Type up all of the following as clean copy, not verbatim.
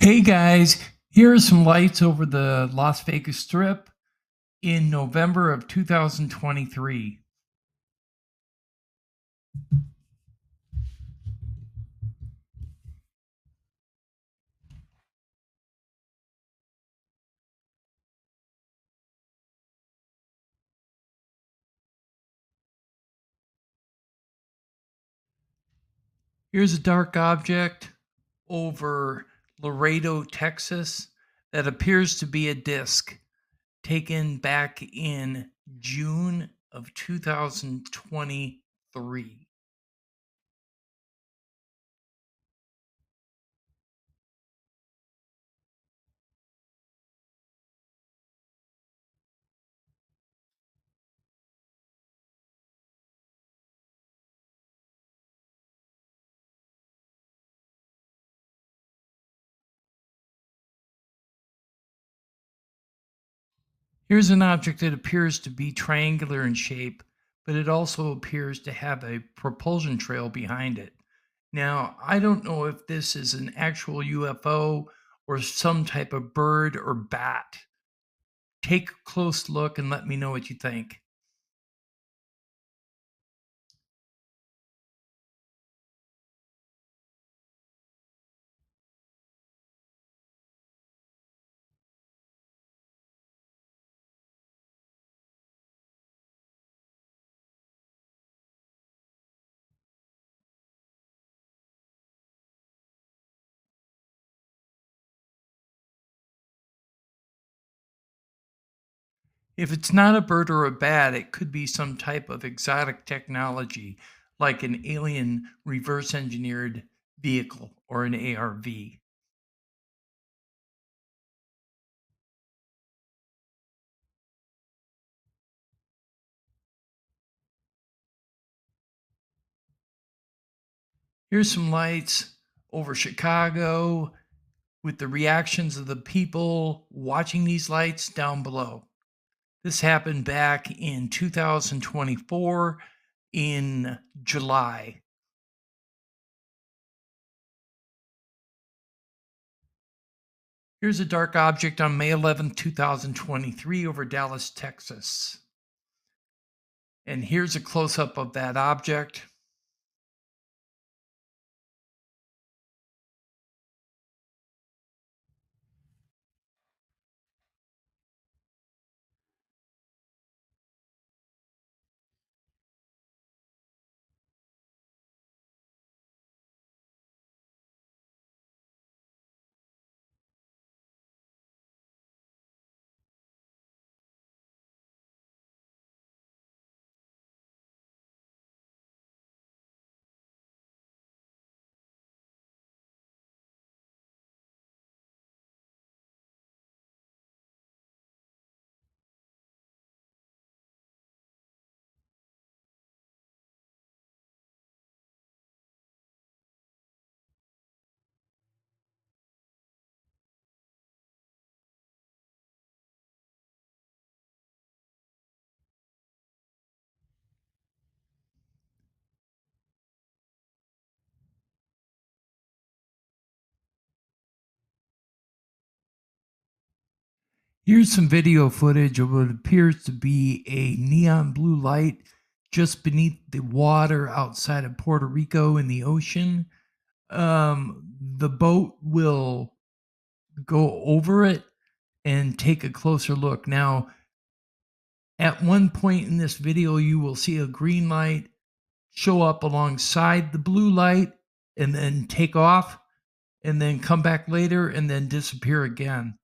Hey guys, here are some lights over the Las Vegas Strip in November of 2023. Here's a dark object over Laredo, Texas that appears to be a disc taken back in June of 2023. Here's an object that appears to be triangular in shape, but it also appears to have a propulsion trail behind it. Now, I don't know if this is an actual UFO or some type of bird or bat. Take a close look and let me know what you think. If it's not a bird or a bat, it could be some type of exotic technology like an alien reverse engineered vehicle or an ARV. Here's some lights over Chicago with the reactions of the people watching these lights down below. This happened back in 2024 in July. Here's a dark object on May 11th, 2023 over Dallas, Texas. And here's a close up of that object. Here's some video footage of what appears to be a neon blue light just beneath the water outside of Puerto Rico in the ocean. The boat will go over it and take a closer look. Now, at one point in this video, you will see a green light show up alongside the blue light and then take off and then come back later and then disappear again.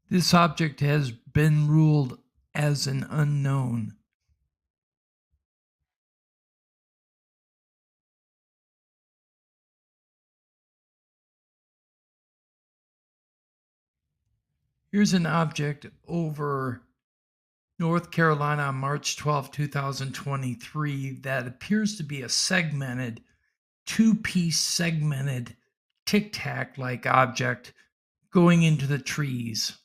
This object has been ruled as an unknown. Here's an object over North Carolina on March 12, 2023, that appears to be a segmented, two-piece segmented tic tac like object going into the trees.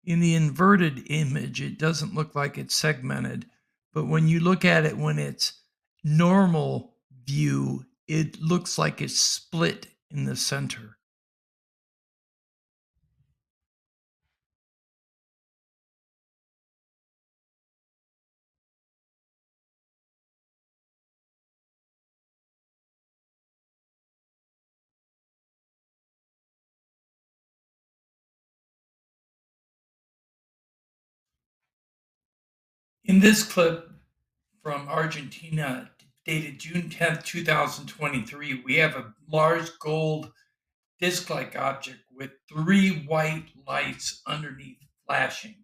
In the inverted image, it doesn't look like it's segmented, but when you look at it when it's normal view, it looks like it's split in the center. In this clip from Argentina, dated June 10th, 2023, we have a large gold disc like object with three white lights underneath flashing.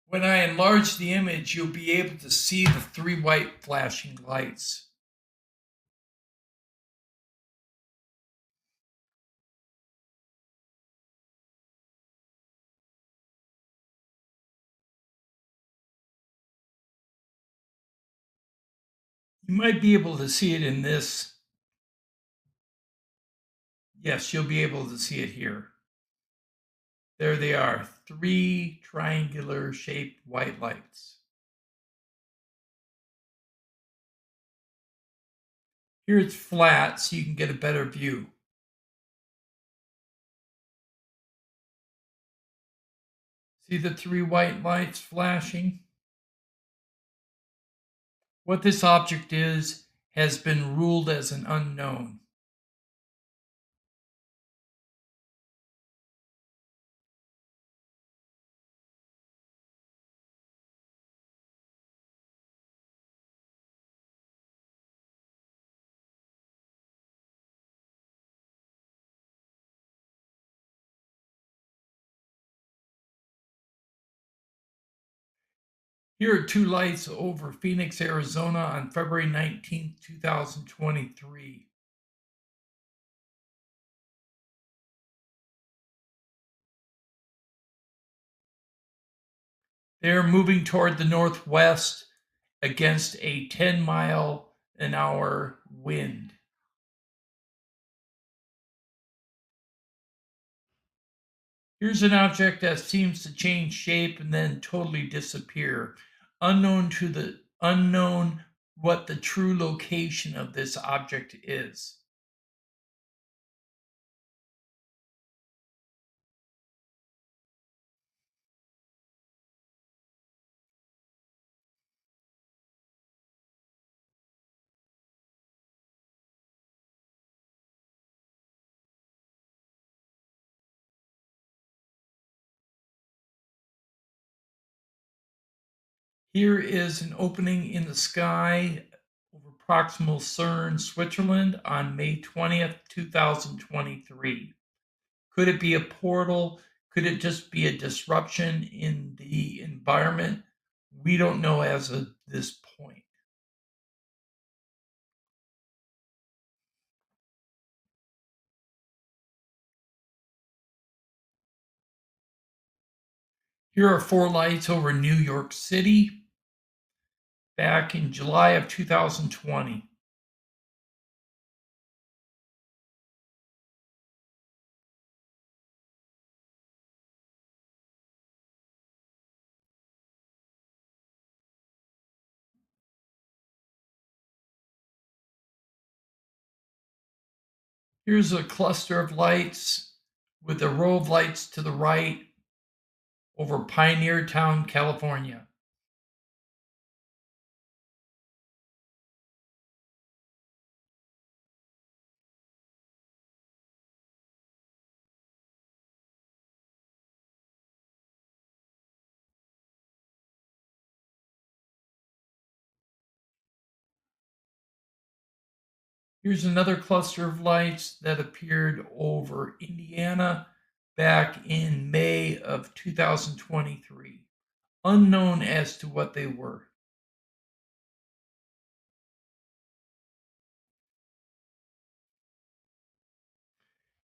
When I enlarge the image, you'll be able to see the three white flashing lights. You might be able to see it in this. Yes, you'll be able to see it here. There they are, three triangular shaped white lights. Here it's flat so you can get a better view. See the three white lights flashing? What this object is has been ruled as an unknown. Here are two lights over Phoenix, Arizona on February 19th, 2023. They're moving toward the northwest against a 10-mile-an-hour wind. Here's an object that seems to change shape and then totally disappear. Unknown what the true location of this object is. Here is an opening in the sky over proximal CERN, Switzerland on May 20th, 2023. Could it be a portal? Could it just be a disruption in the environment? We don't know as of this point. Here are four lights over New York City back in July of 2020. Here's a cluster of lights with a row of lights to the right over Pioneer Town, California. Here's another cluster of lights that appeared over Indiana back in May of 2023. Unknown as to what they were.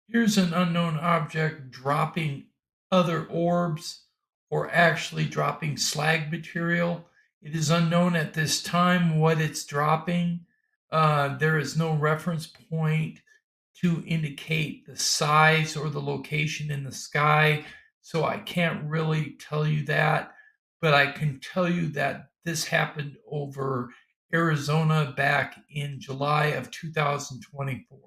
Here's an unknown object dropping other orbs or actually dropping slag material. It is unknown at this time what it's dropping. There is no reference point to indicate the size or the location in the sky, so I can't really tell you that. But I can tell you that this happened over Arizona back in July of 2024.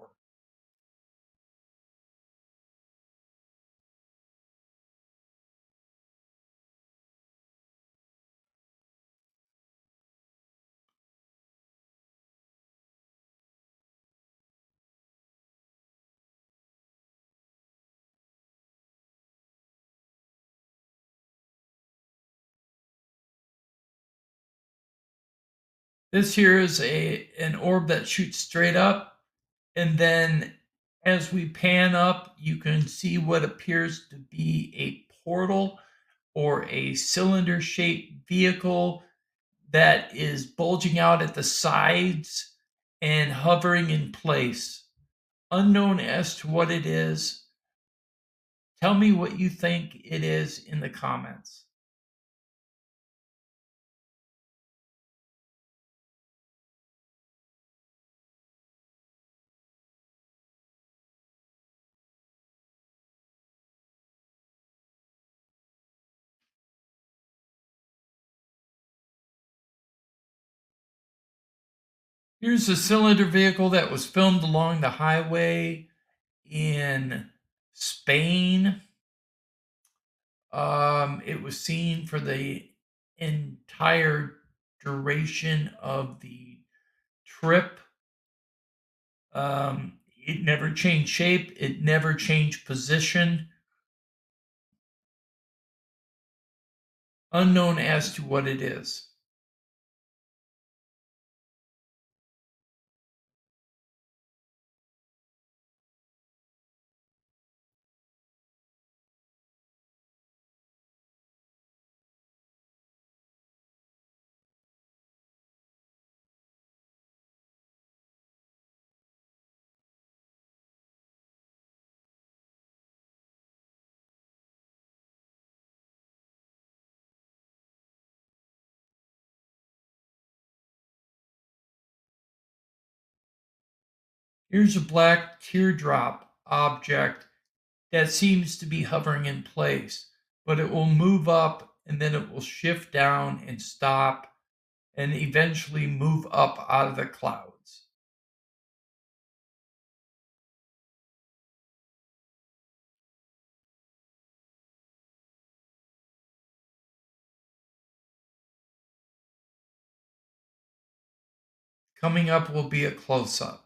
This here is a an orb that shoots straight up, and then as we pan up, you can see what appears to be a portal or a cylinder-shaped vehicle that is bulging out at the sides and hovering in place. Unknown as to what it is. Tell me what you think it is in the comments. Here's a cylinder vehicle that was filmed along the highway in Spain. It was seen for the entire duration of the trip. It never changed shape, it never changed position. Unknown as to what it is. Here's a black teardrop object that seems to be hovering in place, but it will move up and then it will shift down and stop and eventually move up out of the clouds. Coming up will be a close up.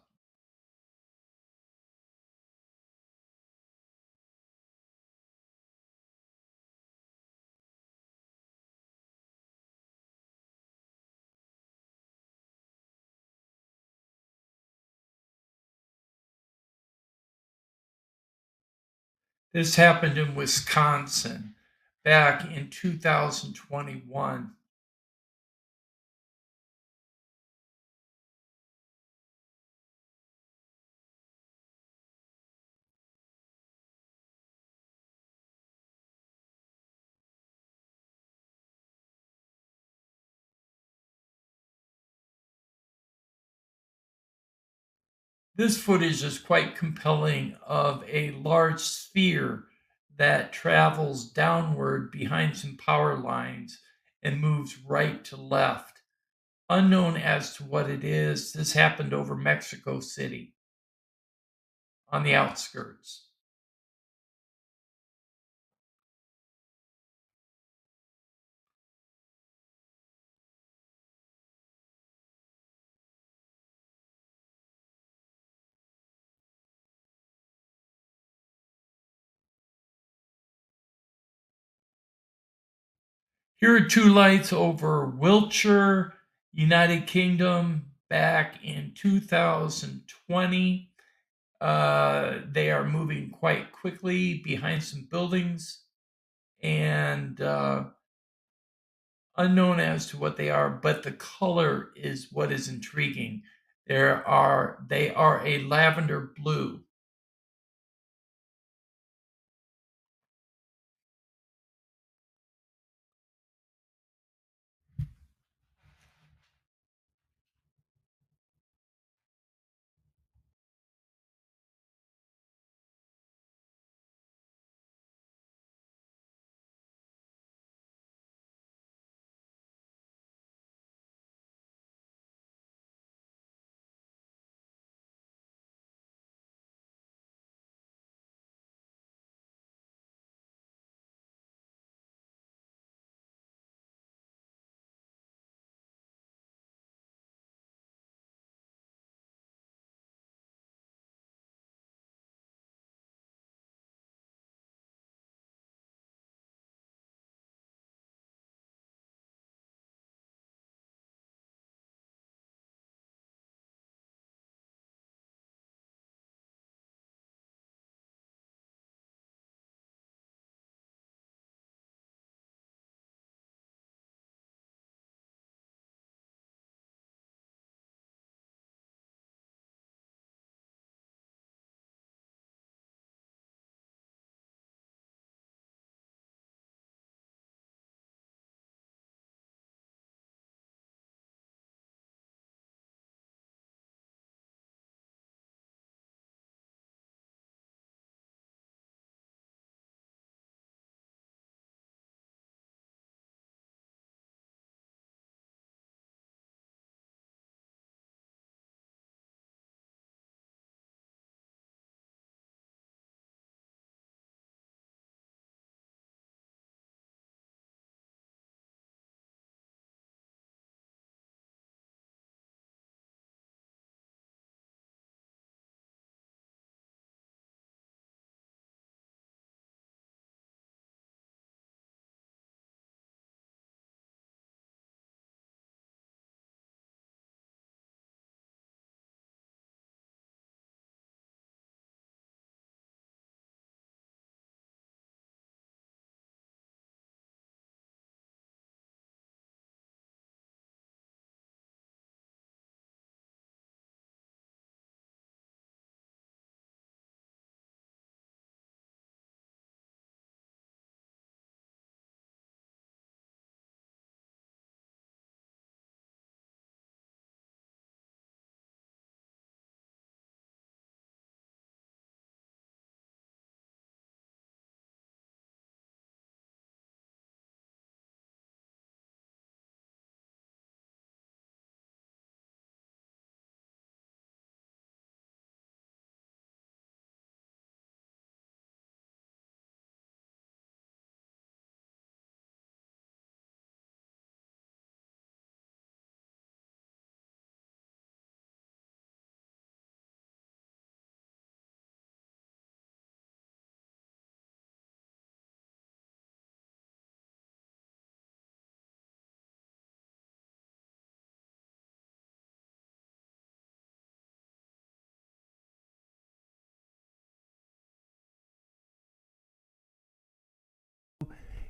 This happened in Wisconsin back in 2021. This footage is quite compelling of a large sphere that travels downward behind some power lines and moves right to left. Unknown as to what it is, this happened over Mexico City on the outskirts. Here are two lights over Wiltshire, United Kingdom, back in 2020. They are moving quite quickly behind some buildings and unknown as to what they are, but the color is what is intriguing. They are a lavender blue.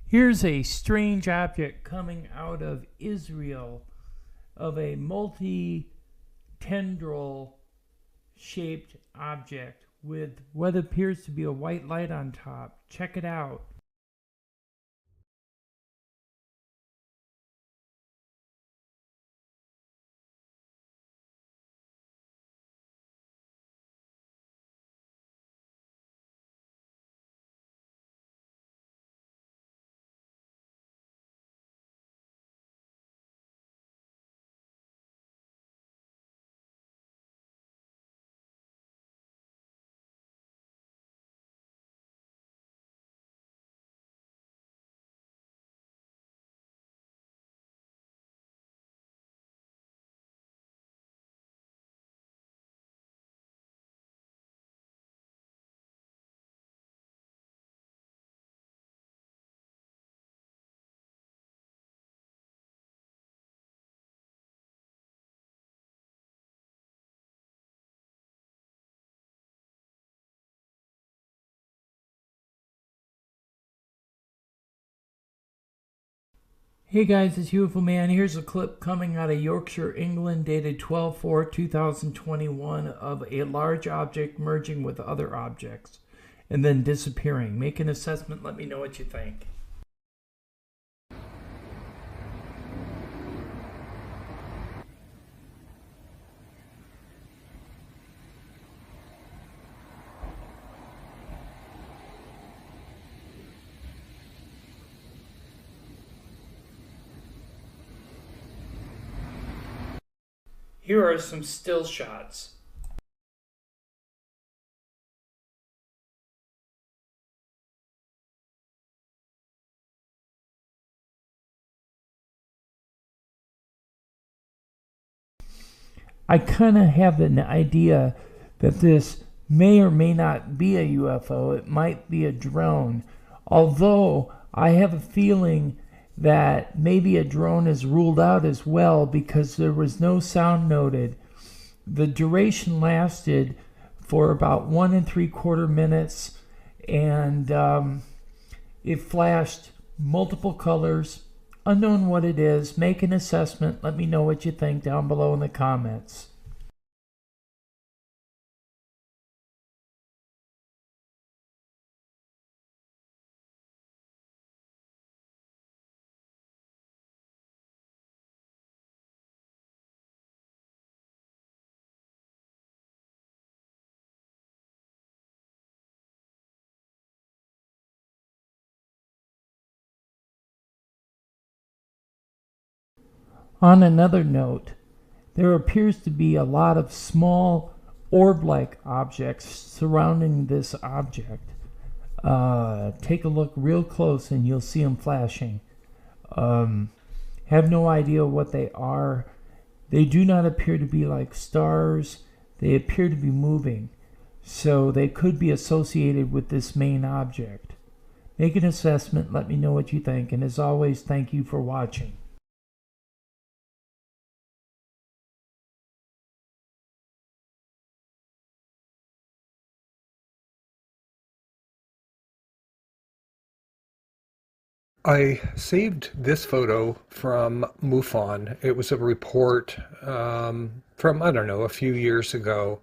Here's a strange object coming out of Israel of a multi tendril shaped object with what appears to be a white light on top. Check it out. Hey guys, it's UFO Man. Here's a clip coming out of Yorkshire, England, dated 12/4/2021, of a large object merging with other objects and then disappearing. Make an assessment. Let me know what you think. Here are some still shots. I kind of have an idea that this may or may not be a UFO. It might be a drone. Although I have a feeling that maybe a drone is ruled out as well because there was no sound noted. The duration lasted for about 1 3/4 minutes, and it flashed multiple colors. Unknown what it is. Make an assessment. Let me know what you think down below in the comments. On another note, there appears to be a lot of small orb-like objects surrounding this object. Take a look real close and you'll see them flashing. Have no idea what they are. They do not appear to be like stars. They appear to be moving. So they could be associated with this main object. Make an assessment. Let me know what you think. And as always, thank you for watching. I saved this photo from MUFON. It was a report from, I don't know, a few years ago.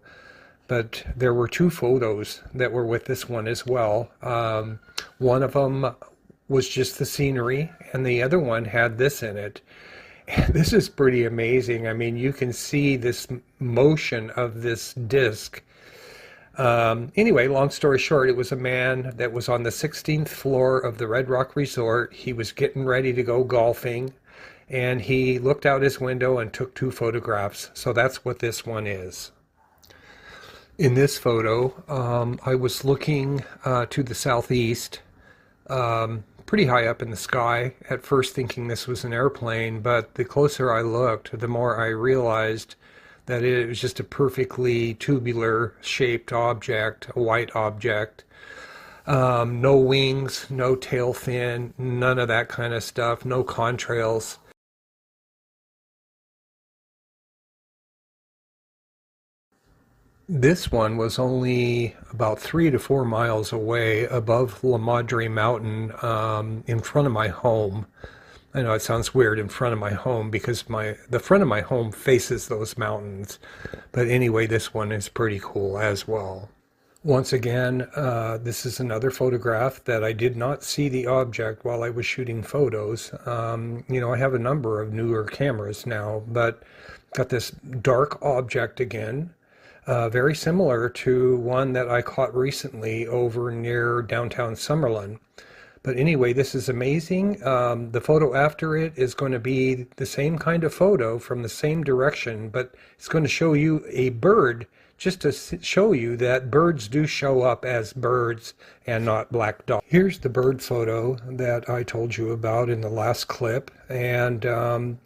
But there were two photos that were with this one as well. One of them was just the scenery, and the other one had this in it. And this is pretty amazing. I mean, you can see this motion of this disc. Anyway, long story short, it was a man that was on the 16th floor of the Red Rock Resort. He was getting ready to go golfing, and he looked out his window and took two photographs. So that's what this one is. In this photo, I was looking to the southeast, pretty high up in the sky, at first thinking this was an airplane, but the closer I looked, the more I realized that it was just a perfectly tubular shaped object, a white object. No wings, no tail fin, none of that kind of stuff, no contrails. This one was only about 3 to 4 miles away above La Madre Mountain, in front of my home. I know it sounds weird, in front of my home, because the front of my home faces those mountains. But anyway, this one is pretty cool as well. Once again, this is another photograph that I did not see the object while I was shooting photos. I have a number of newer cameras now, but got this dark object again. Very similar to one that I caught recently over near downtown Summerlin. But anyway, this is amazing. The photo after it is going to be the same kind of photo from the same direction, but it's going to show you a bird, just to show you that birds do show up as birds and not black dots. Here's the bird photo that I told you about in the last clip, and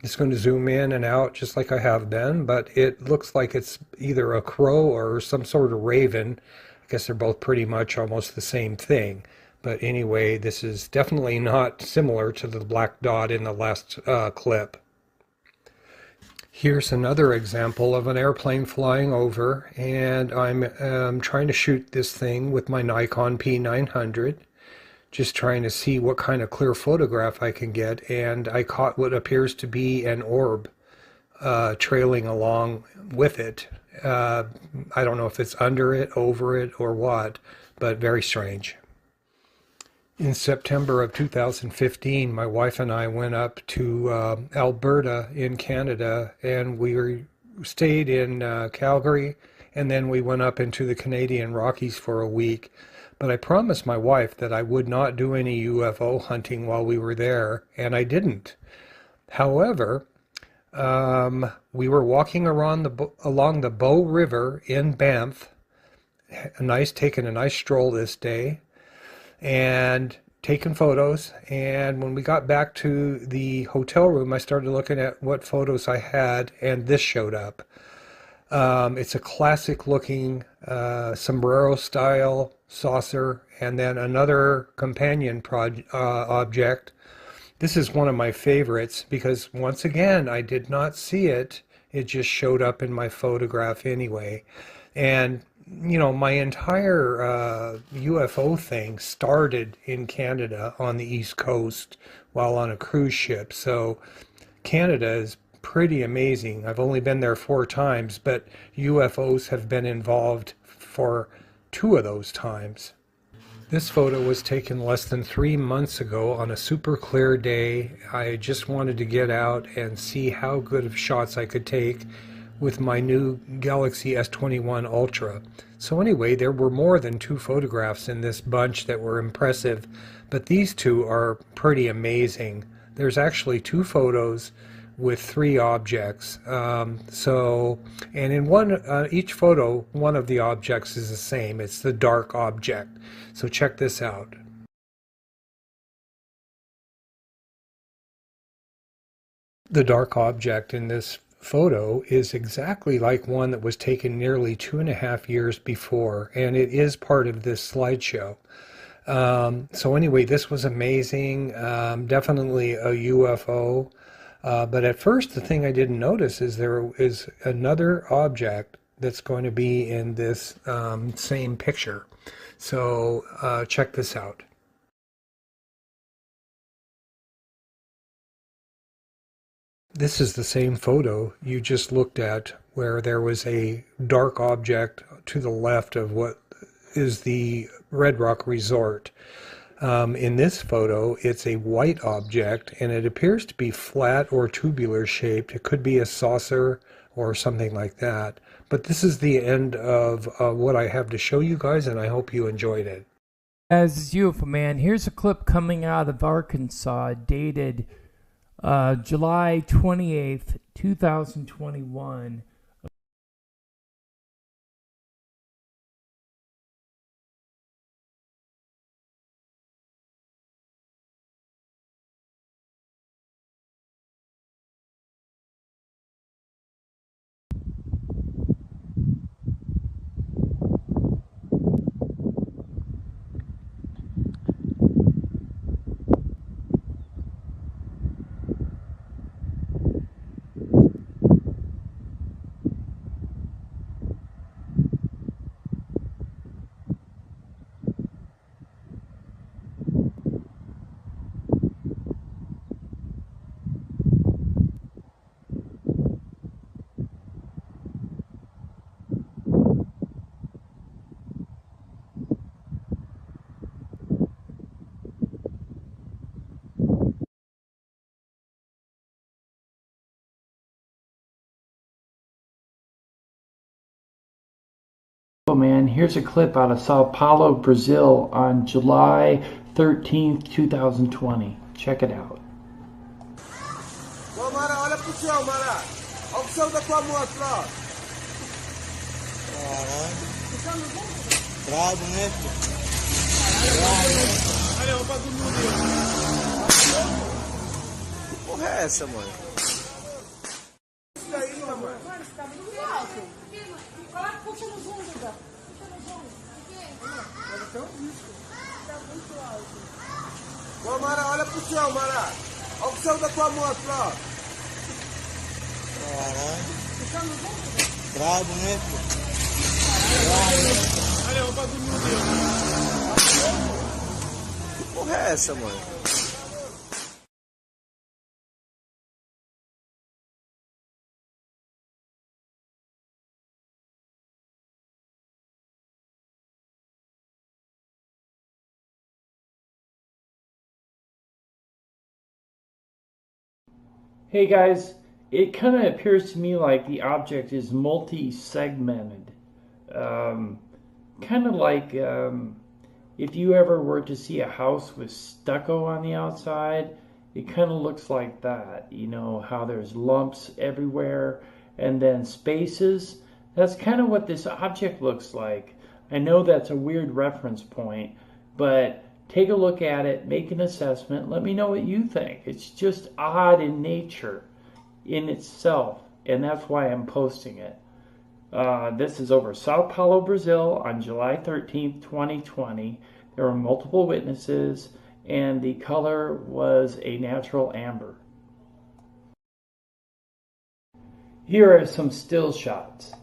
it's going to zoom in and out just like I have been, but it looks like it's either a crow or some sort of raven. I guess they're both pretty much almost the same thing. But anyway, this is definitely not similar to the black dot in the last clip. Here's another example of an airplane flying over, and I'm trying to shoot this thing with my Nikon P900. just trying to see what kind of clear photograph I can get, and I caught what appears to be an orb trailing along with it. I don't know if it's under it, over it, or what, but very strange. In September of 2015, my wife and I went up to Alberta in Canada, and stayed in Calgary, and then we went up into the Canadian Rockies for a week. But I promised my wife that I would not do any UFO hunting while we were there, and I didn't. However, we were walking along the Bow River in Banff, taking a nice stroll this day, and taking photos. And when we got back to the hotel room, I started looking at what photos I had, and this showed up. It's a classic looking sombrero style saucer, and then another companion object. This is one of my favorites because, once again, I did not see it. It just showed up in my photograph anyway. And you know, my entire UFO thing started in Canada on the East Coast while on a cruise ship. So Canada is pretty amazing. I've only been there 4 times, but UFOs have been involved for 2 of those times. This photo was taken less than 3 months ago on a super clear day. I just wanted to get out and see how good of shots I could take with my new Galaxy S21 Ultra. So anyway, there were more than 2 photographs in this bunch that were impressive, but these 2 are pretty amazing. There's actually 2 photos with 3 objects. And in each photo, one of the objects is the same. It's the dark object. So check this out. The dark object in this photo is exactly like one that was taken nearly 2.5 years before, and it is part of this slideshow. So anyway, this was amazing. Definitely a UFO. But at first, the thing I didn't notice is there is another object that's going to be in this same picture. So check this out. This is the same photo you just looked at, where there was a dark object to the left of what is the Red Rock Resort. In this photo, it's a white object, and it appears to be flat or tubular shaped. It could be a saucer or something like that. But this is the end of what I have to show you guys, and I hope you enjoyed it. As is UFO Man, here's a clip coming out of Arkansas, dated July 28th, 2021. Man, here's a clip out of Sao Paulo, Brazil on July 13th, 2020. Check it out. Ô Mara, olha pro céu, Mara. Olha o céu da tua moto lá. Caralho. Bravo, né? Olha o bagulho ali. Que porra é essa, mano? Isso daí, mano. Mano, você tá muito alto. Coloca, puxa no zoom, Duda. Puxa no zoom. Deve ter um risco. Tá muito alto. Ô Mara, olha pro céu, Mara. Olha o céu da tua moto lá. Caralho. Puxa no zoom, Duda. Bravo, né? Olha o bagulho ali. Go ahead, someone. Hey guys, it kind of appears to me like the object is multi-segmented. Kind of like if you ever were to see a house with stucco on the outside, it kind of looks like that. You know, how there's lumps everywhere and then spaces. That's kind of what this object looks like. I know that's a weird reference point, but take a look at it, make an assessment, let me know what you think. It's just odd in nature in itself, and that's why I'm posting it. This is over Sao Paulo, Brazil on July 13th, 2020. There were multiple witnesses, and the color was a natural amber. Here are some still shots.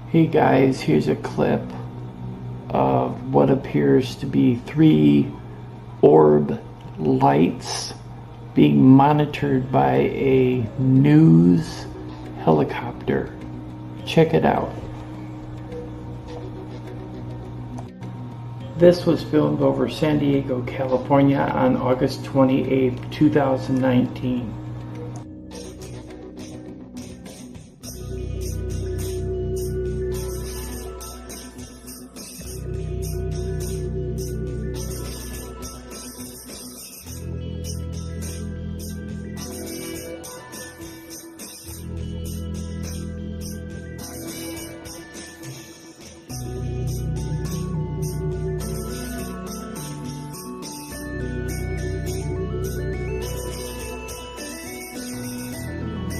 Hey guys, here's a clip of what appears to be 3 orb lights being monitored by a news helicopter. Check it out. This was filmed over San Diego, California on August 28th, 2019.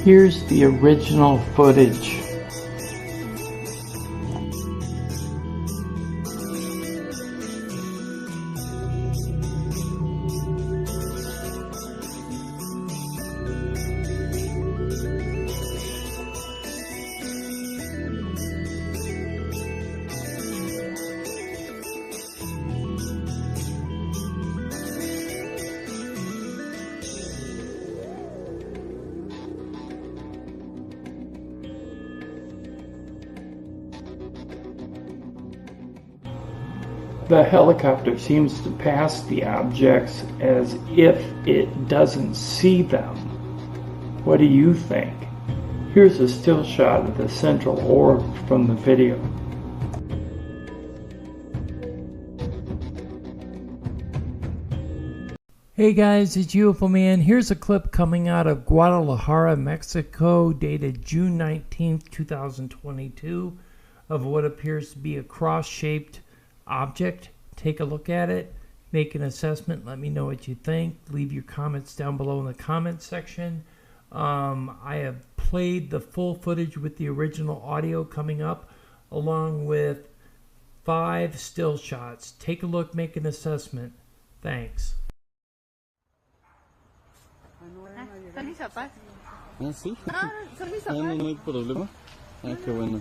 Here's the original footage. The helicopter seems to pass the objects as if it doesn't see them. What do you think? Here's a still shot of the central orb from the video. Hey guys, it's UFO Man. Here's a clip coming out of Guadalajara, Mexico, dated June 19th, 2022, of what appears to be a cross-shaped object. Take a look at it, make an assessment, let me know what you think. Leave your comments down below in the comment section. I have played the full footage with the original audio coming up, along with 5 still shots. Take a look, make an assessment. Thanks. ¿Son mis papás? Ah, sí. Ah, son mis Ah, no, papás. no hay problema. Ah, qué bueno.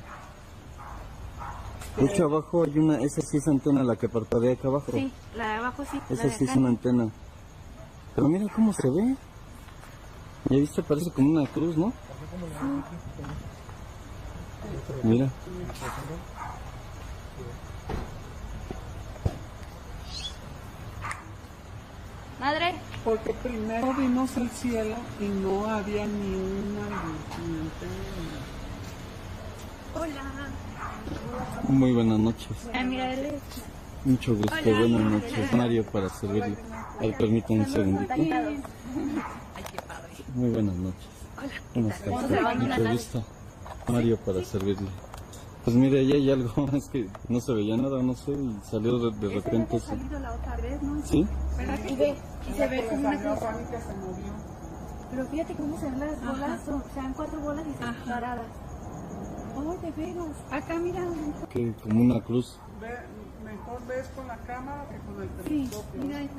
De hecho, abajo hay una, esa sí es antena, la que parpadea acá abajo. Sí, la de abajo sí. la Esa de sí es acá. una antena. Pero mira cómo se ve. Ya viste, parece como una cruz, ¿no? Mira. Madre. Porque primero vimos el cielo y no había ni una Hola. Muy buenas noches. Ah, mira, él es Mucho gusto. Hola. Buenas noches. Mario para servirle. Ay, permítame un segundito. Muy buenas noches. ¿Cómo estás? Mucho gusto. Mario para servirle. Pues mire, ahí hay algo, es que no se veía nada, no sé, y salió de repente. Ese había salido la otra vez, ¿no? ¿Sí? ¿Verdad? Y se ve como una cruz. que se movió. Pero fíjate cómo se ven las bolas, se dan 4 bolas y están paradas. Oh, de veras. Acá, mira. Que como una cruz. Mejor ves con la cámara que con el Sí, telescopio. mira esa.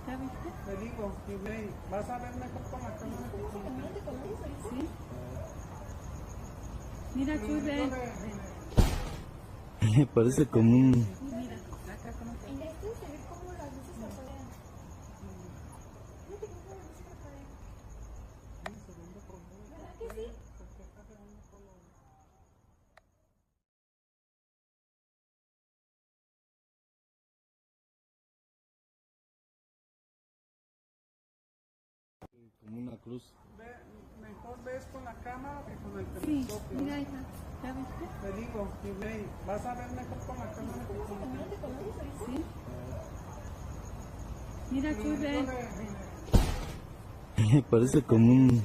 ¿Ya viste? Te digo, y ve, vas a ver mejor con la cámara que con el telescopio. Sí. Mira, Chuy, ve. Parece como un... En este se ve como las luces parpadean. Fíjate cómo las luces parpadean. ¿Verdad que sí? como una cruz. Mejor ves con la cámara que con el Sí, telescopio. mira hija, ¿ya viste? Te digo, y ve, vas a ver mejor con la cámara que con el ¿Cambiaron de colores ahorita? telescopio. Mira, Chuy, ve. Parece como un...